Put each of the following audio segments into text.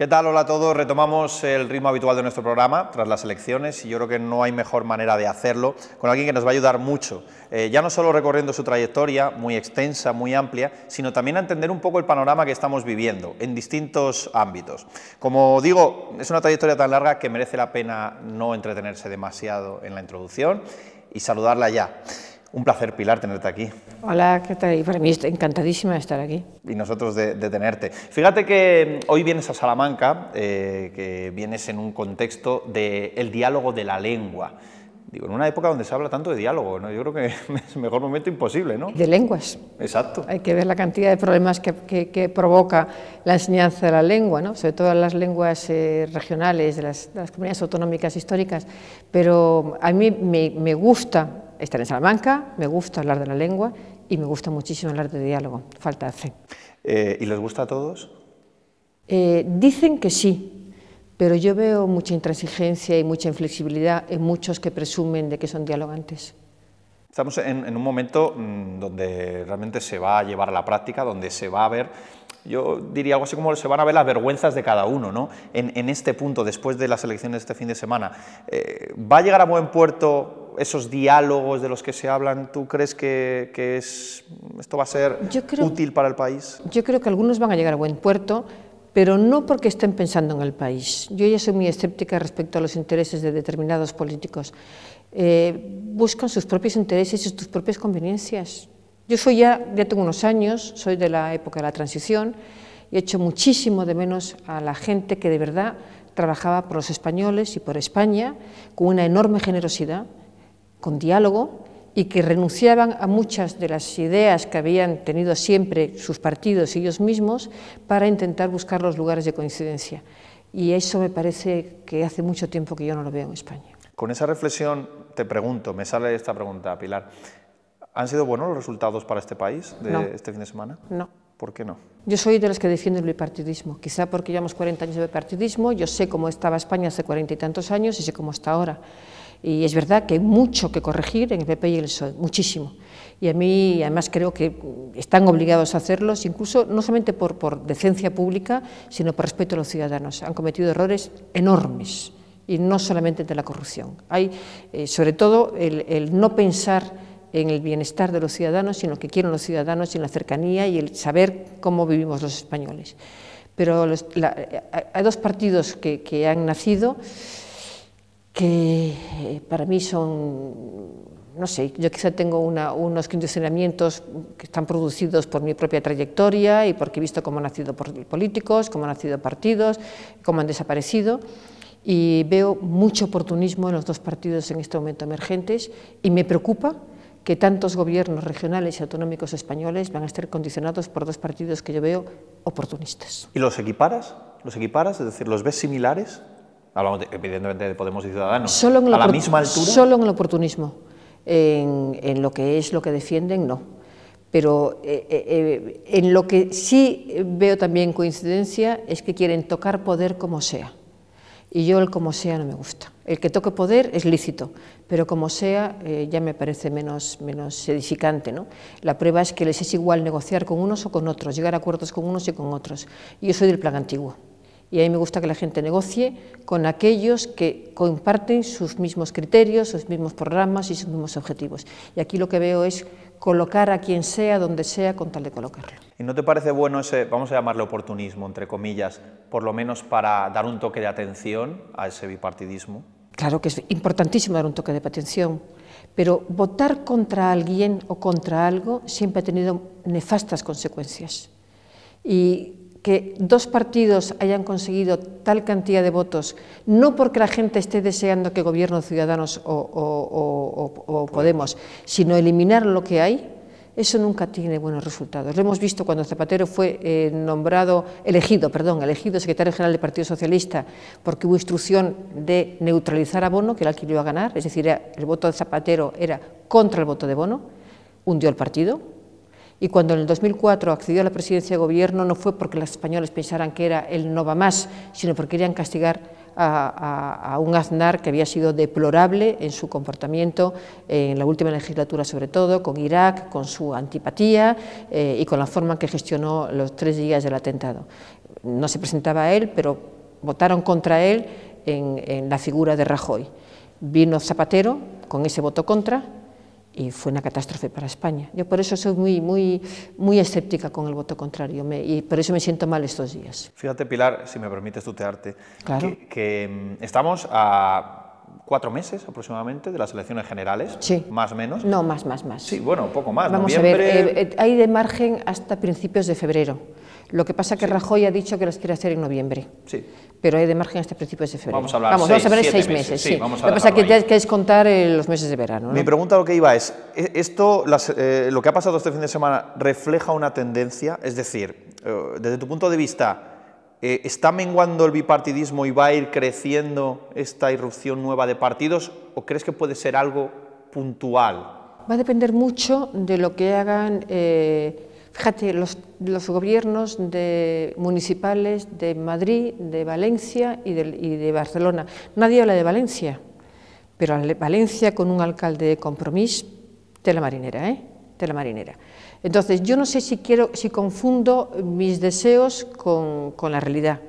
¿Qué tal? Hola a todos. Retomamos el ritmo habitual de nuestro programa tras las elecciones y yo creo que no hay mejor manera de hacerlo con alguien que nos va a ayudar mucho, ya no solo recorriendo su trayectoria, muy extensa, muy amplia, sino también a entender un poco el panorama que estamos viviendo en distintos ámbitos. Como digo, es una trayectoria tan larga que merece la pena no entretenerse demasiado en la introducción y saludarla ya. Un placer, Pilar, tenerte aquí. Hola, ¿qué tal? Y para mí estoy encantadísima de estar aquí. Y nosotros de tenerte. Fíjate que hoy vienes a Salamanca, que vienes en un contexto del diálogo de la lengua. Digo, en una época donde se habla tanto de diálogo, ¿no? Yo creo que es el mejor momento imposible, ¿no? De lenguas. Exacto. Hay que ver la cantidad de problemas que provoca la enseñanza de la lengua, ¿no? Sobre todo las lenguas regionales de las comunidades autonómicas históricas. Pero a mí me gusta estar en Salamanca, me gusta hablar de la lengua y me gusta muchísimo hablar de diálogo, falta hace. ¿Y les gusta a todos? Dicen que sí, pero yo veo mucha intransigencia y mucha inflexibilidad en muchos que presumen de que son dialogantes. Estamos en un momento donde realmente se va a llevar a la práctica, donde se va a ver, yo diría algo así como se van a ver las vergüenzas de cada uno, ¿no? En este punto, después de las elecciones de este fin de semana, ¿va a llegar a buen puerto esos diálogos de los que se hablan? ¿Tú crees que esto va a ser útil para el país? Yo creo que algunos van a llegar a buen puerto, pero no porque estén pensando en el país. Yo ya soy muy escéptica respecto a los intereses de determinados políticos. Buscan sus propios intereses y sus propias conveniencias. Yo ya tengo unos años, soy de la época de la transición y echo muchísimo de menos a la gente que de verdad trabajaba por los españoles y por España con una enorme generosidad, con diálogo, y que renunciaban a muchas de las ideas que habían tenido siempre sus partidos y ellos mismos para intentar buscar los lugares de coincidencia. Y eso me parece que hace mucho tiempo que yo no lo veo en España. Con esa reflexión te pregunto, me sale esta pregunta, Pilar, ¿han sido buenos los resultados para este país de este fin de semana? No. ¿Por qué no? Yo soy de los que defienden el bipartidismo, quizá porque llevamos 40 años de bipartidismo, yo sé cómo estaba España hace 40 y tantos años y sé cómo está ahora. Y es verdad que hay mucho que corregir en el PP y el PSOE, muchísimo. Y a mí, además, creo que están obligados a hacerlos, incluso no solamente por decencia pública, sino por respeto a los ciudadanos. Han cometido errores enormes, y no solamente de la corrupción. Hay, sobre todo, el no pensar en el bienestar de los ciudadanos, sino lo que quieren los ciudadanos, y en la cercanía y el saber cómo vivimos los españoles. Pero hay dos partidos que han nacido que para mí son, no sé, yo quizá tengo unos condicionamientos que están producidos por mi propia trayectoria y porque he visto cómo han nacido políticos, cómo han nacido partidos, cómo han desaparecido, y veo mucho oportunismo en los dos partidos en este momento emergentes y me preocupa que tantos gobiernos regionales y autonómicos españoles van a estar condicionados por dos partidos que yo veo oportunistas. ¿Y los equiparas? ¿Los equiparas? Es decir, ¿los ves similares? Hablamos evidentemente de Podemos y Ciudadanos. ¿A la misma altura? Solo en el oportunismo. En lo que es lo que defienden, no. Pero en lo que sí veo también coincidencia es que quieren tocar poder como sea. Y yo el como sea no me gusta. El que toque poder es lícito, pero como sea ya me parece menos edificante, ¿no? La prueba es que les es igual negociar con unos o con otros, llegar a acuerdos con unos y con otros. Y yo soy del plan antiguo. Y a mí me gusta que la gente negocie con aquellos que comparten sus mismos criterios, sus mismos programas y sus mismos objetivos. Y aquí lo que veo es colocar a quien sea, donde sea, con tal de colocarlo. ¿Y no te parece bueno ese, vamos a llamarle oportunismo, entre comillas, por lo menos para dar un toque de atención a ese bipartidismo? Claro que es importantísimo dar un toque de atención, pero votar contra alguien o contra algo siempre ha tenido nefastas consecuencias. Y que dos partidos hayan conseguido tal cantidad de votos, no porque la gente esté deseando que gobiernen Ciudadanos o Podemos, sino eliminar lo que hay, eso nunca tiene buenos resultados. Lo hemos visto cuando Zapatero fue elegido secretario general del Partido Socialista, porque hubo instrucción de neutralizar a Bono, que era el que iba a ganar, es decir, el voto de Zapatero era contra el voto de Bono, hundió el partido. Y cuando en el 2004 accedió a la presidencia de gobierno no fue porque los españoles pensaran que era el no va más, sino porque querían castigar a un Aznar que había sido deplorable en su comportamiento en la última legislatura, sobre todo con Irak, con su antipatía y con la forma en que gestionó los 3 días del atentado. No se presentaba a él, pero votaron contra él en la figura de Rajoy. Vino Zapatero con ese voto contra y fue una catástrofe para España. Yo por eso soy muy escéptica con el voto contrario y por eso me siento mal estos días. Fíjate, Pilar, si me permites tutearte, claro, que estamos a 4 meses aproximadamente de las elecciones generales, sí. Más o menos. No, más. Sí, bueno, poco más. Vamos noviembre... a ver, hay de margen hasta principios de febrero. Lo que pasa es que Rajoy ha dicho que las quiere hacer en noviembre. Sí. Pero hay de margen hasta principios de febrero. Vamos a hablar vamos a ver 6 meses. Sí. Vamos a lo que pasa es que es contar los meses de verano, ¿no? Mi pregunta lo que iba es, ¿esto, lo que ha pasado este fin de semana, refleja una tendencia? Es decir, desde tu punto de vista, ¿está menguando el bipartidismo y va a ir creciendo esta irrupción nueva de partidos? ¿O crees que puede ser algo puntual? Va a depender mucho de lo que hagan... Fíjate, los gobiernos municipales de Madrid, de Valencia y de Barcelona. Nadie habla de Valencia, pero Valencia con un alcalde de Compromís, tela marinera, ¿eh? Tela marinera. Entonces, yo no sé si confundo mis deseos con la realidad.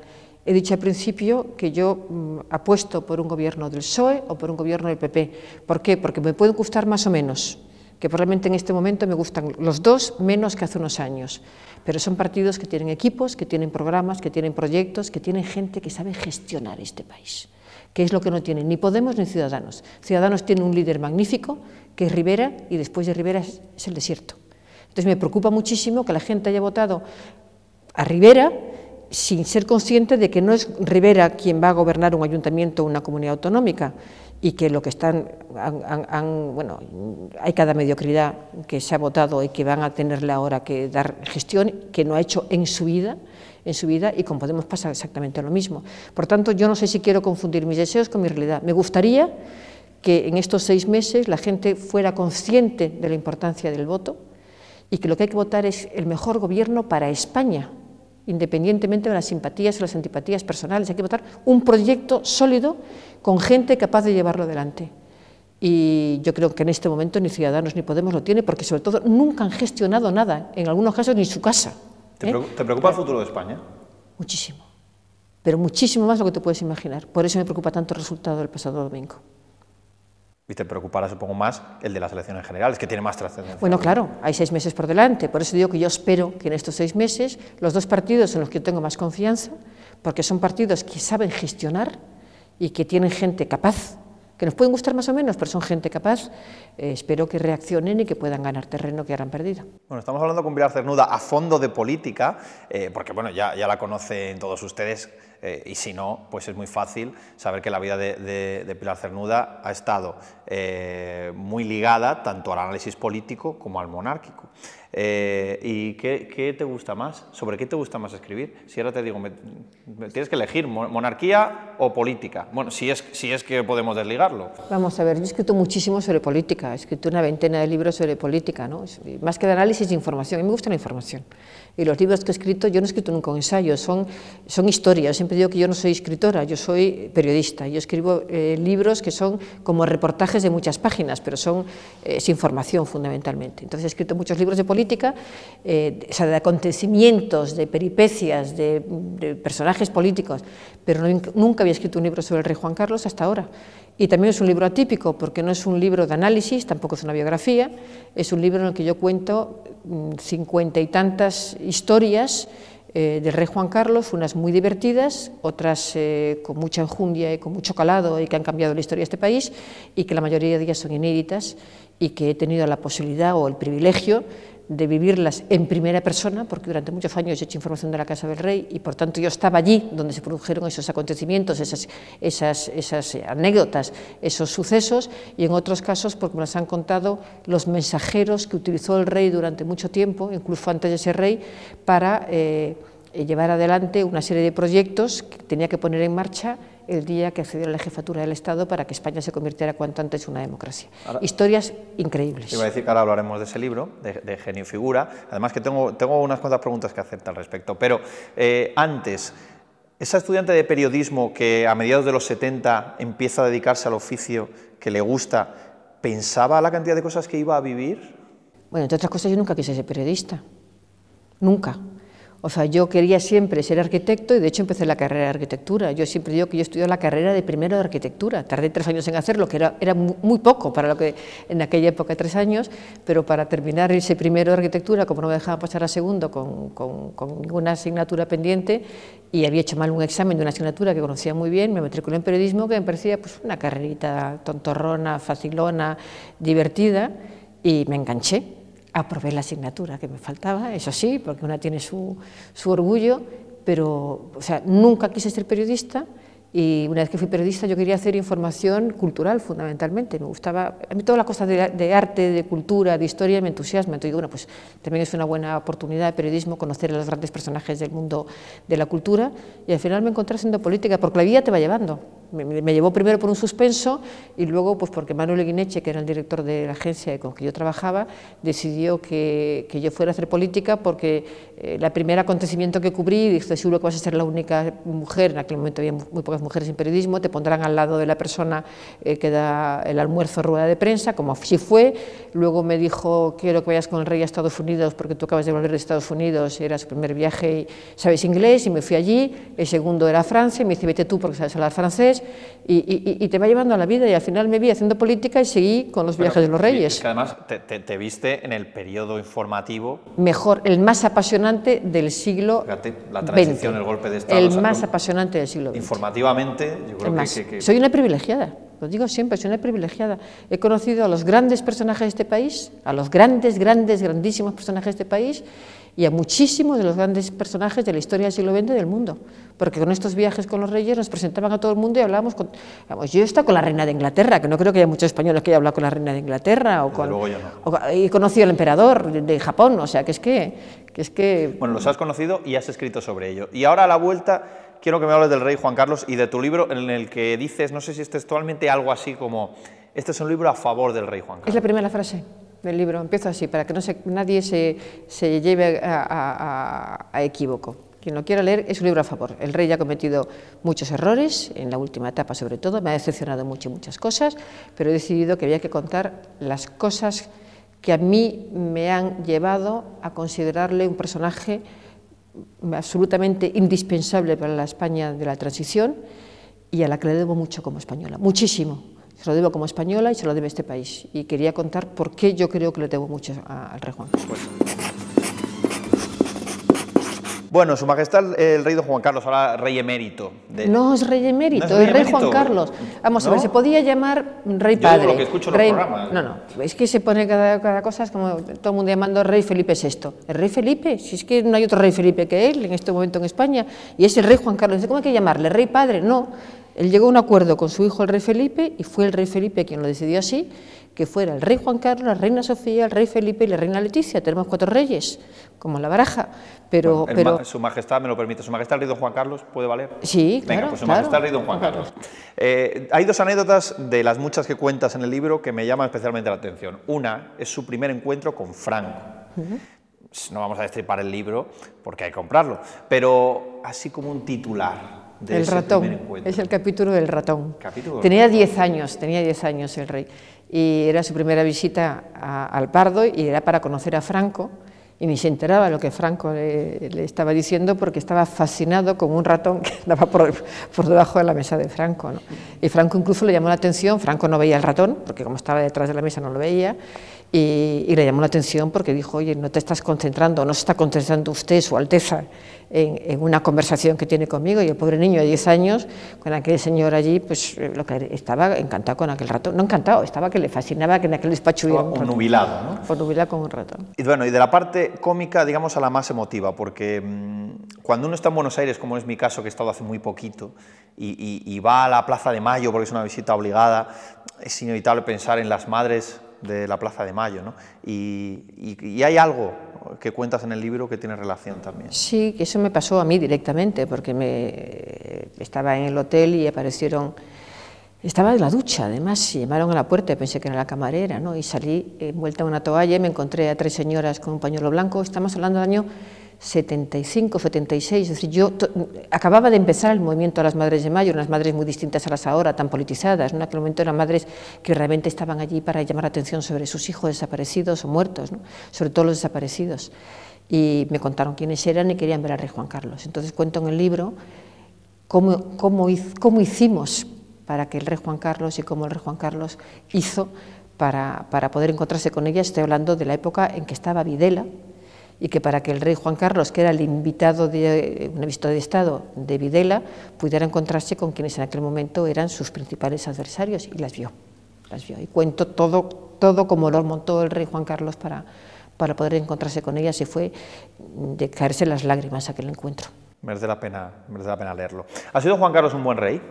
He dicho al principio que yo apuesto por un gobierno del PSOE o por un gobierno del PP. ¿Por qué? Porque me pueden gustar más o menos, que probablemente en este momento me gustan los dos menos que hace unos años, pero son partidos que tienen equipos, que tienen programas, que tienen proyectos, que tienen gente que sabe gestionar este país, que es lo que no tienen ni Podemos ni Ciudadanos. Ciudadanos tiene un líder magnífico, que es Rivera, y después de Rivera es el desierto. Entonces me preocupa muchísimo que la gente haya votado a Rivera sin ser consciente de que no es Rivera quien va a gobernar un ayuntamiento o una comunidad autonómica, y que lo que bueno, hay cada mediocridad que se ha votado y que van a tenerle ahora que dar gestión, que no ha hecho en su vida, y con Podemos pasa exactamente lo mismo. Por tanto, yo no sé si quiero confundir mis deseos con mi realidad. Me gustaría que en estos 6 meses la gente fuera consciente de la importancia del voto y que lo que hay que votar es el mejor gobierno para España, independientemente de las simpatías o las antipatías personales. Hay que votar un proyecto sólido con gente capaz de llevarlo adelante. Y yo creo que en este momento ni Ciudadanos ni Podemos lo tienen, porque sobre todo nunca han gestionado nada, en algunos casos ni su casa. ¿Te preocupa el futuro de España? Muchísimo, pero muchísimo más de lo que te puedes imaginar. Por eso me preocupa tanto el resultado del pasado domingo. Y te preocupará, supongo, más el de las elecciones generales, que tiene más trascendencia. Bueno, claro, hay 6 meses por delante, por eso digo que yo espero que en estos 6 meses los dos partidos en los que yo tengo más confianza, porque son partidos que saben gestionar y que tienen gente capaz, que nos pueden gustar más o menos, pero son gente capaz, espero que reaccionen y que puedan ganar terreno que ahora han perdido. Bueno, estamos hablando con Pilar Cernuda a fondo de política, porque bueno, ya la conocen todos ustedes, y si no, pues es muy fácil saber que la vida de Pilar Cernuda ha estado muy ligada tanto al análisis político como al monárquico. ¿Y qué te gusta más? ¿Sobre qué te gusta más escribir? Si ahora te digo, tienes que elegir monarquía o política. Bueno, si es que podemos desligarlo. Vamos a ver, yo he escrito muchísimo sobre política, he escrito una veintena de libros sobre política, ¿no? Más que de análisis, de información. A mí me gusta la información. Y los libros que he escrito, yo no he escrito nunca un ensayo, son historias. Siempre digo que yo no soy escritora, yo soy periodista. Yo escribo libros que son como reportajes de muchas páginas, pero es información fundamentalmente. Entonces he escrito muchos libros de política, o sea, de acontecimientos, de peripecias, de personajes políticos, pero nunca había escrito un libro sobre el rey Juan Carlos hasta ahora. Y también es un libro atípico, porque no es un libro de análisis, tampoco es una biografía, es un libro en el que yo cuento 50 y tantas historias del rey Juan Carlos, unas muy divertidas, otras con mucha enjundia y con mucho calado y que han cambiado la historia de este país, y que la mayoría de ellas son inéditas y que he tenido la posibilidad o el privilegio de vivirlas en primera persona, porque durante muchos años he hecho información de la Casa del Rey y por tanto yo estaba allí donde se produjeron esos acontecimientos, esas anécdotas, esos sucesos, y en otros casos porque me las han contado los mensajeros que utilizó el rey durante mucho tiempo, incluso antes de ser rey, para llevar adelante una serie de proyectos que tenía que poner en marcha el día que accedió a la jefatura del Estado para que España se convirtiera cuanto antes en una democracia. Ahora, historias increíbles. Iba a decir que ahora hablaremos de ese libro, de Genio y Figura, además que tengo unas cuantas preguntas que hacerte al respecto, pero antes, esa estudiante de periodismo que a mediados de los 70 empieza a dedicarse al oficio que le gusta, ¿pensaba la cantidad de cosas que iba a vivir? Bueno, entre otras cosas yo nunca quise ser periodista, nunca. O sea, yo quería siempre ser arquitecto y de hecho empecé la carrera de arquitectura. Yo siempre digo que yo estudié la carrera de primero de arquitectura. Tardé 3 años en hacerlo, que era muy poco para lo que en aquella época 3 años, pero para terminar ese primero de arquitectura, como no me dejaban pasar a segundo con ninguna asignatura pendiente y había hecho mal un examen de una asignatura que conocía muy bien, me matriculé en periodismo, que me parecía pues, una carrerita tontorrona, facilona, divertida, y me enganché. Aprobé la asignatura que me faltaba, eso sí, porque una tiene su orgullo, pero o sea, nunca quise ser periodista y una vez que fui periodista yo quería hacer información cultural fundamentalmente, me gustaba, a mí toda la cosa de arte, de cultura, de historia me entusiasma, entonces bueno, pues también es una buena oportunidad de periodismo conocer a los grandes personajes del mundo de la cultura y al final me encontré haciendo política, porque la vida te va llevando. Me llevó primero por un suspenso y luego pues porque Manuel Eguineche, que era el director de la agencia con que yo trabajaba, decidió que yo fuera a hacer política porque el primer acontecimiento que cubrí, dije, seguro que vas a ser la única mujer, en aquel momento había muy pocas mujeres en periodismo, te pondrán al lado de la persona que da el almuerzo rueda de prensa, como así fue. Luego me dijo, quiero que vayas con el rey a Estados Unidos porque tú acabas de volver de Estados Unidos, era su primer viaje y sabes inglés, y me fui allí. El segundo era Francia, y me dice, vete tú porque sabes hablar francés. Y te va llevando a la vida, y al final me vi haciendo política y seguí con los viajes de los reyes. Es que además te viste en el periodo informativo mejor, el más apasionante del siglo fíjate, la transición, XX, el golpe de Estado. el más apasionante del siglo XX. Informativamente, yo creo que... Soy una privilegiada, lo digo siempre, soy una privilegiada. He conocido a los grandes personajes de este país, a los grandísimos personajes de este país, y a muchísimos de los grandes personajes de la historia del siglo XX del mundo, porque con estos viajes con los reyes nos presentaban a todo el mundo y hablábamos con... Vamos, yo he estado con la reina de Inglaterra, que no creo que haya muchos españoles que hayan hablado con la reina de Inglaterra, he conocido al emperador de Japón, o sea, que es que... Bueno, los has conocido y has escrito sobre ello. Y ahora a la vuelta quiero que me hables del rey Juan Carlos y de tu libro en el que dices, no sé si es textualmente algo así como, este es un libro a favor del rey Juan Carlos. Es la primera frase del libro, empiezo así, para que nadie se lleve a equívoco. Quien lo quiera leer es un libro a favor. El rey ya ha cometido muchos errores, en la última etapa sobre todo, me ha decepcionado muchas cosas, pero he decidido que había que contar las cosas que a mí me han llevado a considerarle un personaje absolutamente indispensable para la España de la transición y a la que le debo mucho como española, muchísimo. Se lo debo como española y se lo debe este país. Y quería contar por qué yo creo que le debo mucho al rey Juan Carlos. Bueno, Su Majestad el rey don Juan Carlos, ahora rey emérito. No es rey emérito, es rey Juan Carlos. Vamos a ver, se podía llamar rey padre. Yo digo lo que escucho en los programas. No, es que se pone cada cosa, es como todo el mundo llamando rey Felipe VI. ¿El rey Felipe? Si es que no hay otro rey Felipe que él en este momento en España, y es el rey Juan Carlos. ¿Cómo hay que llamarle? ¿Rey padre? No. Él llegó a un acuerdo con su hijo el rey Felipe, y fue el rey Felipe quien lo decidió así, que fuera el rey Juan Carlos, la reina Sofía, el rey Felipe y la reina Leticia. Tenemos 4 reyes, como la baraja, pero... Su Majestad me lo permite. Su Majestad el rey don Juan Carlos, ¿puede valer? Sí, claro. Venga, pues Su Majestad el rey don Juan Carlos. Hay 2 anécdotas de las muchas que cuentas en el libro que me llaman especialmente la atención. Una es su primer encuentro con Franco. No vamos a destripar el libro porque hay que comprarlo, pero así como un titular. El ratón, es el capítulo del ratón. Tenía 10 años el rey, y era su primera visita al Pardo, y era para conocer a Franco, y ni se enteraba de lo que Franco le estaba diciendo, porque estaba fascinado con un ratón que andaba por debajo de la mesa de Franco, ¿no? Y Franco incluso le llamó la atención. Franco no veía el ratón, porque como estaba detrás de la mesa no lo veía, y le llamó la atención porque dijo, oye, no te estás concentrando, no se está concentrando usted, Su Alteza, en una conversación que tiene conmigo. Y el pobre niño de 10 años, con aquel señor allí, pues lo que estaba encantado con aquel ratón, no encantado, estaba que le fascinaba que en aquel despacho hubiera un ratón. Nubilado, ¿no? Fue nubilado con un ratón. Y bueno, y de la parte cómica, digamos, a la más emotiva, porque cuando uno está en Buenos Aires, como es mi caso, que he estado hace muy poquito, y va a la Plaza de Mayo porque es una visita obligada, es inevitable pensar en las madres de la Plaza de Mayo, ¿no? Y hay algo que cuentas en el libro que tiene relación también. Sí, que eso me pasó a mí directamente, porque estaba en el hotel y aparecieron... Estaba en la ducha, además, y llamaron a la puerta y pensé que era la camarera, ¿no? Y salí envuelta en una toalla y me encontré a 3 señoras con un pañuelo blanco. Estamos hablando del año 75, 76, es decir, yo acababa de empezar el movimiento a las Madres de Mayo, unas madres muy distintas a las ahora, tan politizadas, ¿no? En aquel momento eran madres que realmente estaban allí para llamar la atención sobre sus hijos desaparecidos o muertos, ¿no? Sobre todo los desaparecidos. y me contaron quiénes eran y querían ver al rey Juan Carlos. Entonces cuento en el libro cómo hicimos para que el rey Juan Carlos y cómo el rey Juan Carlos hizo para poder encontrarse con ella. Estoy hablando de la época en que estaba Videla, y que para que el rey Juan Carlos, que era el invitado de una visita de Estado de Videla, pudiera encontrarse con quienes en aquel momento eran sus principales adversarios, y las vio. Y cuento todo como lo montó el rey Juan Carlos para poder encontrarse con ellas, y fue de caerse las lágrimas aquel encuentro. Merece la pena leerlo. ¿Ha sido Juan Carlos un buen rey?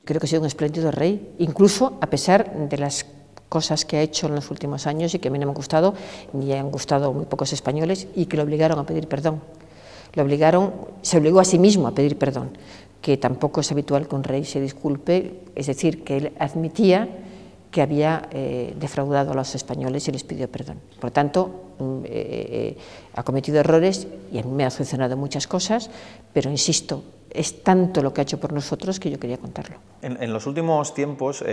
Creo que ha sido un espléndido rey, incluso a pesar de las cosas que ha hecho en los últimos años y que a mí no me han gustado, ni han gustado muy pocos españoles, y que lo obligaron a pedir perdón. Se obligó a sí mismo a pedir perdón, que tampoco es habitual que un rey se disculpe, es decir, que él admitía que había defraudado a los españoles y les pidió perdón. Por tanto, ha cometido errores y a mí me ha sancionado muchas cosas, pero insisto, es tanto lo que ha hecho por nosotros que yo quería contarlo. En los últimos tiempos,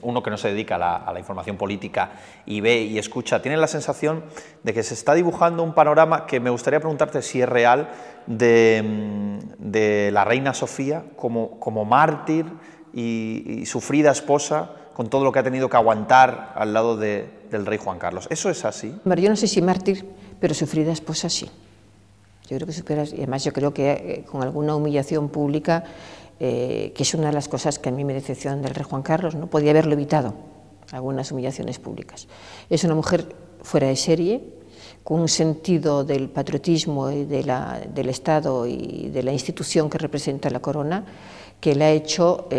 uno que no se dedica a la información política y ve y escucha, tiene la sensación de que se está dibujando un panorama que me gustaría preguntarte si es real, de la reina Sofía como mártir y sufrida esposa, con todo lo que ha tenido que aguantar al lado del rey Juan Carlos. ¿Eso es así? Yo no sé si mártir, pero sufrida esposa sí. Yo creo que superas, y además yo creo que con alguna humillación pública, que es una de las cosas que a mí me decepcionan del rey Juan Carlos, no podía haberlo evitado, algunas humillaciones públicas. Es una mujer fuera de serie, con un sentido del patriotismo y del Estado y de la institución que representa la corona, que le ha hecho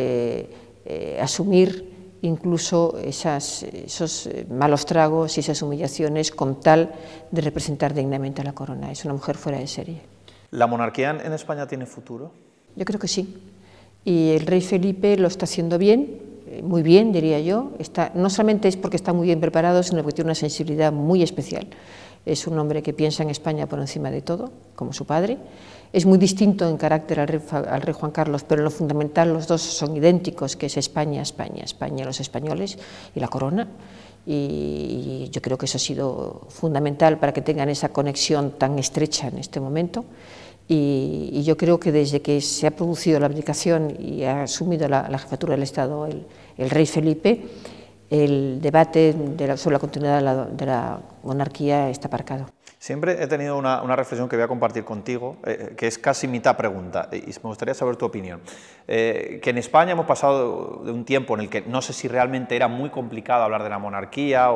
asumir incluso esos malos tragos y esas humillaciones con tal de representar dignamente a la corona. Es una mujer fuera de serie. ¿La monarquía en España tiene futuro? Yo creo que sí. Y el rey Felipe lo está haciendo bien, muy bien diría yo. No solamente es porque está muy bien preparado, sino porque tiene una sensibilidad muy especial. Es un hombre que piensa en España por encima de todo, como su padre. Es muy distinto en carácter al rey Juan Carlos, pero en lo fundamental los dos son idénticos, que es España, España, España, los españoles y la corona. Y yo creo que eso ha sido fundamental para que tengan esa conexión tan estrecha en este momento. Y yo creo que desde que se ha producido la abdicación y ha asumido la jefatura del Estado el rey Felipe, el debate sobre la continuidad de la monarquía está aparcado. Siempre he tenido una reflexión que voy a compartir contigo, que es casi mitad pregunta, y me gustaría saber tu opinión. Que en España hemos pasado de un tiempo en el que no sé si realmente era muy complicado hablar de la monarquía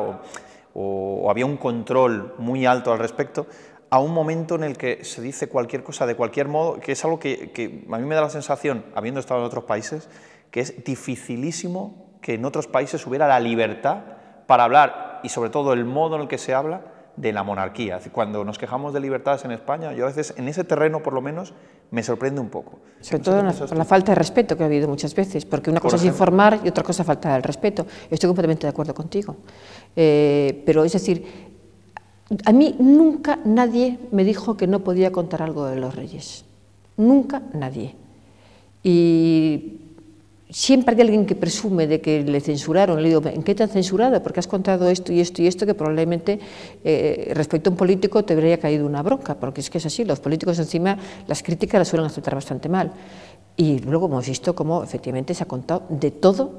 o había un control muy alto al respecto, a un momento en el que se dice cualquier cosa de cualquier modo, que es algo que a mí me da la sensación, habiendo estado en otros países, que es dificilísimo que en otros países hubiera la libertad para hablar, y sobre todo el modo en el que se habla, de la monarquía. Cuando nos quejamos de libertades en España, yo a veces en ese terreno por lo menos me sorprende un poco. Sobre todo por la falta de respeto que ha habido muchas veces, porque una cosa es informar y otra cosa es falta de respeto. Estoy completamente de acuerdo contigo. Pero es decir, a mí nunca nadie me dijo que no podía contar algo de los reyes. Nunca nadie. Y siempre hay alguien que presume de que le censuraron. Le digo, ¿en qué te han censurado? Porque has contado esto y esto y esto, que probablemente respecto a un político te habría caído una bronca, porque es que es así, los políticos encima las críticas las suelen aceptar bastante mal. Y luego hemos visto cómo efectivamente se ha contado de todo,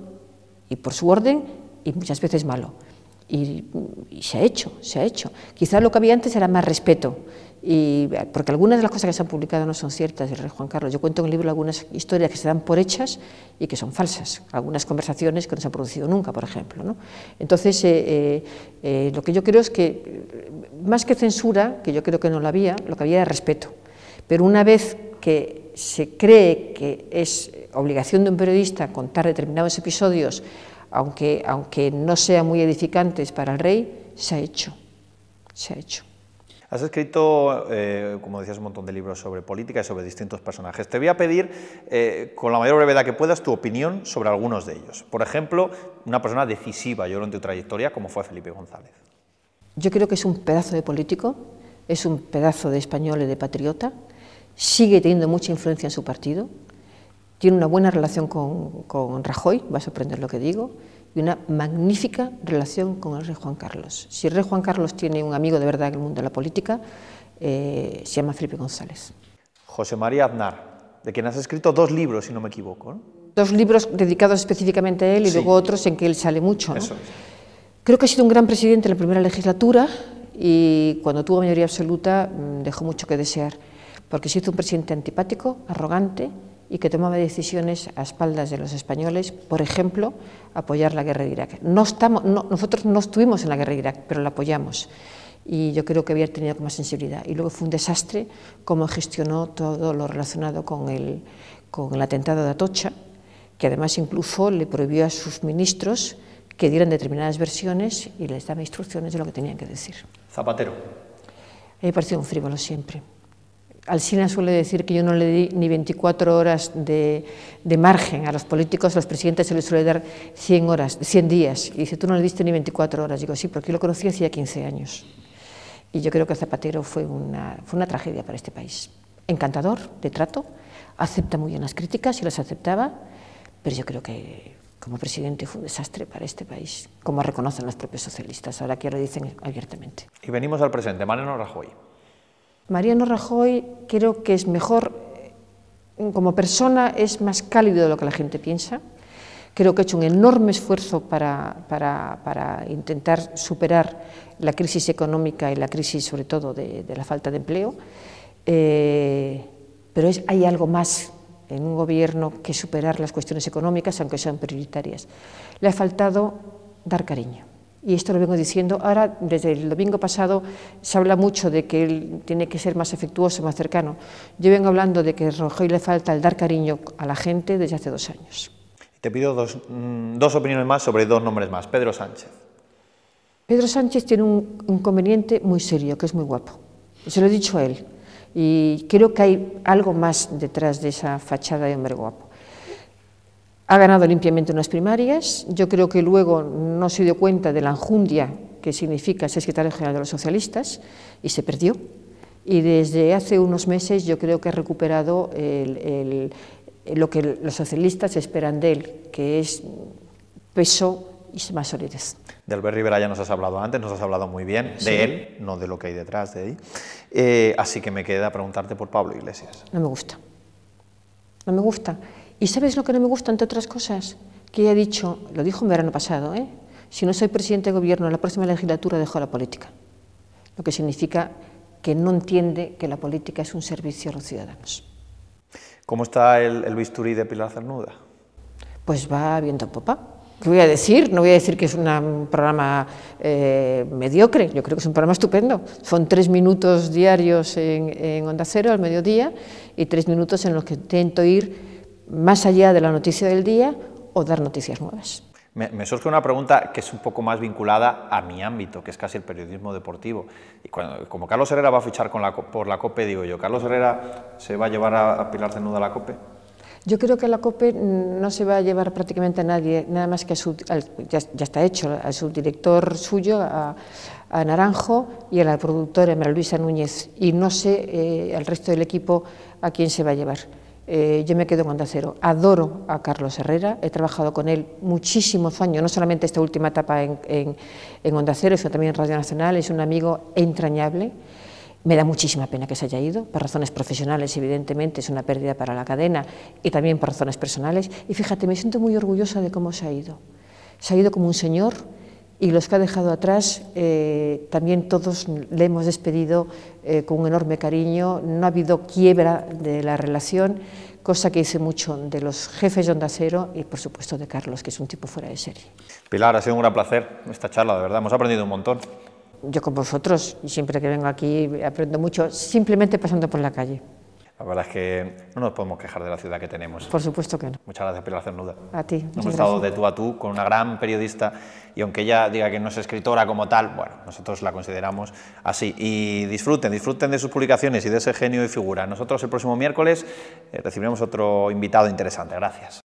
y por su orden, y muchas veces malo. Y se ha hecho, se ha hecho. Quizás lo que había antes era más respeto, porque algunas de las cosas que se han publicado no son ciertas del rey Juan Carlos. Yo cuento en el libro algunas historias que se dan por hechas y que son falsas, algunas conversaciones que no se han producido nunca, por ejemplo, ¿no? Entonces, lo que yo creo es que, más que censura, que yo creo que no la había, lo que había era respeto. Pero una vez que se cree que es obligación de un periodista contar determinados episodios, aunque no sean muy edificantes para el rey, se ha hecho, se ha hecho. Has escrito, como decías, un montón de libros sobre política y sobre distintos personajes. Te voy a pedir, con la mayor brevedad que puedas, tu opinión sobre algunos de ellos. Por ejemplo, una persona decisiva, yo creo, en tu trayectoria, como fue Felipe González. Yo creo que es un pedazo de político, es un pedazo de español y de patriota, sigue teniendo mucha influencia en su partido, tiene una buena relación con Rajoy, va a sorprender lo que digo, y una magnífica relación con el rey Juan Carlos. Si el rey Juan Carlos tiene un amigo de verdad en el mundo de la política, se llama Felipe González. José María Aznar, de quien has escrito 2 libros, si no me equivoco, ¿no? 2 libros dedicados específicamente a él y luego otros en que él sale mucho, ¿no? Eso es. Creo que ha sido un gran presidente en la primera legislatura y cuando tuvo mayoría absoluta dejó mucho que desear, porque se hizo un presidente antipático, arrogante y que tomaba decisiones a espaldas de los españoles, por ejemplo, apoyar la guerra de Irak. Nosotros no estuvimos en la guerra de Irak, pero la apoyamos y yo creo que había tenido más sensibilidad. Y luego fue un desastre cómo gestionó todo lo relacionado con el atentado de Atocha, que además incluso le prohibió a sus ministros que dieran determinadas versiones y les daba instrucciones de lo que tenían que decir. Zapatero. A mí me pareció un frívolo siempre. Alsina suele decir que yo no le di ni 24 horas de margen a los políticos, a los presidentes se les suele dar 100 días. Y dice, tú no le diste ni 24 horas. Digo, sí, porque yo lo conocí hacía 15 años. Y yo creo que Zapatero fue una tragedia para este país. Encantador, de trato, acepta muy bien las críticas y las aceptaba, pero yo creo que como presidente fue un desastre para este país, como reconocen los propios socialistas, ahora que lo dicen abiertamente. Y venimos al presente, Mariano Rajoy. Mariano Rajoy creo que es mejor, como persona es más cálido de lo que la gente piensa. Creo que ha hecho un enorme esfuerzo para intentar superar la crisis económica y la crisis sobre todo de la falta de empleo, pero hay algo más en un gobierno que superar las cuestiones económicas, aunque sean prioritarias. Le ha faltado dar cariño. Y esto lo vengo diciendo, ahora desde el domingo pasado se habla mucho de que él tiene que ser más afectuoso, más cercano. Yo vengo hablando de que a Rajoy le falta el dar cariño a la gente desde hace 2 años. Te pido dos opiniones más sobre 2 nombres más. Pedro Sánchez. Pedro Sánchez tiene un inconveniente muy serio, que es muy guapo. Se lo he dicho a él. Y creo que hay algo más detrás de esa fachada de hombre guapo. Ha ganado limpiamente unas primarias, yo creo que luego no se dio cuenta de la enjundia que significa ser secretario general de los socialistas y se perdió. Y desde hace unos meses yo creo que ha recuperado lo que los socialistas esperan de él, que es peso y más solidez. De Albert Rivera ya nos has hablado antes, nos has hablado muy bien de él, no de lo que hay detrás de él. Así que me queda preguntarte por Pablo Iglesias. No me gusta. No me gusta. ¿Y sabes lo que no me gusta, entre otras cosas? Que ella ha dicho, lo dijo en verano pasado, si no soy presidente de gobierno en la próxima legislatura dejo la política. Lo que significa que no entiende que la política es un servicio a los ciudadanos. ¿Cómo está el bisturí de Pilar Cernuda? Pues va viento en popa. ¿Qué voy a decir? No voy a decir que es un programa mediocre, yo creo que es un programa estupendo. Son 3 minutos diarios en Onda Cero al mediodía y 3 minutos en los que intento ir más allá de la noticia del día o dar noticias nuevas. Me surge una pregunta que es un poco más vinculada a mi ámbito, que es casi el periodismo deportivo. Y como Carlos Herrera va a fichar por la COPE, digo yo, ¿Carlos Herrera se va a llevar a Pilar Cernuda a la COPE? Yo creo que la COPE no se va a llevar prácticamente a nadie, nada más que ya está hecho, al subdirector suyo, a Naranjo, y a la productora María Luisa Núñez, y no sé al resto del equipo a quién se va a llevar. Yo me quedo en Onda Cero. Adoro a Carlos Herrera, he trabajado con él muchísimos años, no solamente esta última etapa en Onda Cero, sino también en Radio Nacional, es un amigo entrañable. Me da muchísima pena que se haya ido, por razones profesionales, evidentemente, es una pérdida para la cadena, y también por razones personales. Y fíjate, me siento muy orgullosa de cómo se ha ido. Se ha ido como un señor, y los que ha dejado atrás, también todos le hemos despedido con un enorme cariño. No ha habido quiebra de la relación, cosa que hice mucho de los jefes de Onda Cero y, por supuesto, de Carlos, que es un tipo fuera de serie. Pilar, ha sido un gran placer esta charla, de verdad, hemos aprendido un montón. Yo con vosotros, y siempre que vengo aquí aprendo mucho, simplemente pasando por la calle. La verdad es que no nos podemos quejar de la ciudad que tenemos. Por supuesto que no. Muchas gracias, Pilar Cernuda. A ti. Hemos estado de tú a tú con una gran periodista y aunque ella diga que no es escritora como tal, bueno, nosotros la consideramos así. Y disfruten de sus publicaciones y de ese genio y figura. Nosotros el próximo miércoles recibiremos otro invitado interesante. Gracias.